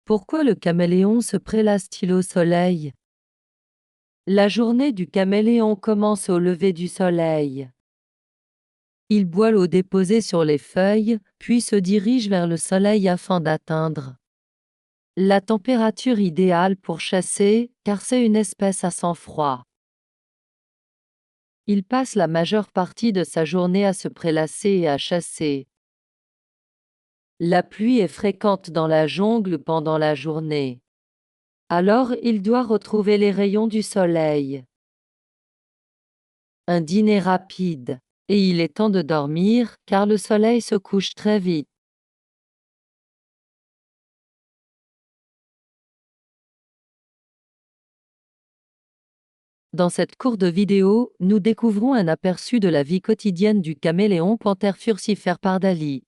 Pourquoi le caméléon se prélasse-t-il au soleil? La journée du caméléon commence au lever du soleil. Il boit l'eau déposée sur les feuilles, puis se dirige vers le soleil afin d'atteindre la température idéale pour chasser, car c'est une espèce à sang froid. Il passe la majeure partie de sa journée à se prélasser et à chasser. La pluie est fréquente dans la jungle pendant la journée. Alors il doit retrouver les rayons du soleil. Un dîner rapide. Et il est temps de dormir, car le soleil se couche très vite. Dans cette courte vidéo, nous découvrons un aperçu de la vie quotidienne du caméléon Panthère furcifère pardali,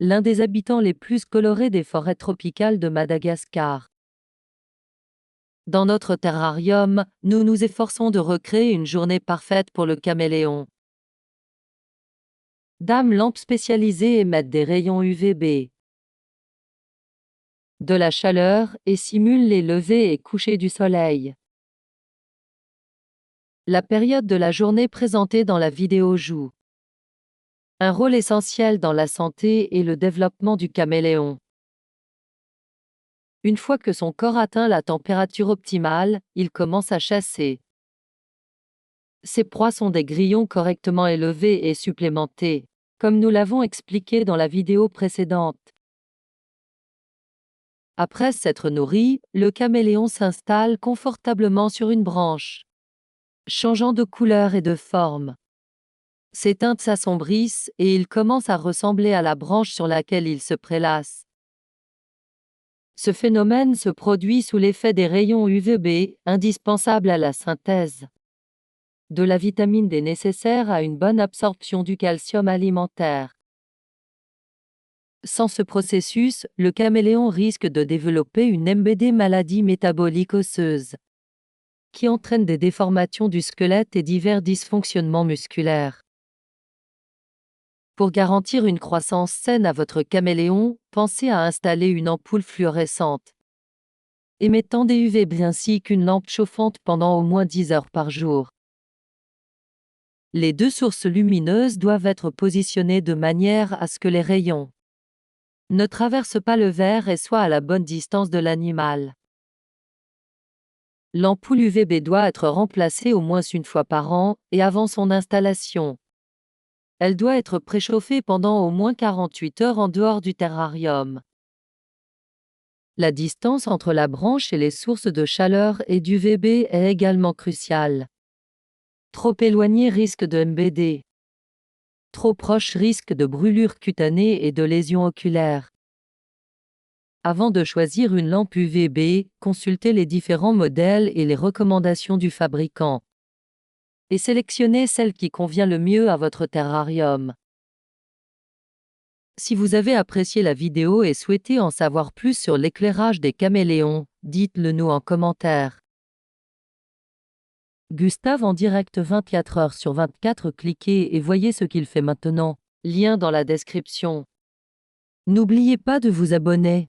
l'un des habitants les plus colorés des forêts tropicales de Madagascar. Dans notre terrarium, nous nous efforçons de recréer une journée parfaite pour le caméléon. Lampes spécialisées émettent des rayons UVB, de la chaleur et simulent les levées et couchers du soleil. La période de la journée présentée dans la vidéo joue un rôle essentiel dans la santé et le développement du caméléon. Une fois que son corps atteint la température optimale, il commence à chasser. Ses proies sont des grillons correctement élevés et supplémentés, comme nous l'avons expliqué dans la vidéo précédente. Après s'être nourri, le caméléon s'installe confortablement sur une branche, changeant de couleur et de forme. Ses teintes s'assombrissent et il commence à ressembler à la branche sur laquelle il se prélasse. Ce phénomène se produit sous l'effet des rayons UVB, indispensables à la synthèse de la vitamine D nécessaire à une bonne absorption du calcium alimentaire. Sans ce processus, le caméléon risque de développer une MBD, maladie métabolique osseuse, qui entraîne des déformations du squelette et divers dysfonctionnements musculaires. Pour garantir une croissance saine à votre caméléon, pensez à installer une ampoule fluorescente émettant des UVB ainsi qu'une lampe chauffante pendant au moins 10 heures par jour. Les deux sources lumineuses doivent être positionnées de manière à ce que les rayons ne traversent pas le verre et soient à la bonne distance de l'animal. L'ampoule UVB doit être remplacée au moins une fois par an et avant son installation. Elle doit être préchauffée pendant au moins 48 heures en dehors du terrarium. La distance entre la branche et les sources de chaleur et d'UVB est également cruciale. Trop éloigné risque de MBD. Trop proche risque de brûlure cutanée et de lésions oculaires. Avant de choisir une lampe UVB, consultez les différents modèles et les recommandations du fabricant. Et sélectionnez celle qui convient le mieux à votre terrarium. Si vous avez apprécié la vidéo et souhaitez en savoir plus sur l'éclairage des caméléons, dites-le nous en commentaire. Gustave en direct 24 heures sur 24, cliquez et voyez ce qu'il fait maintenant. Lien dans la description. N'oubliez pas de vous abonner.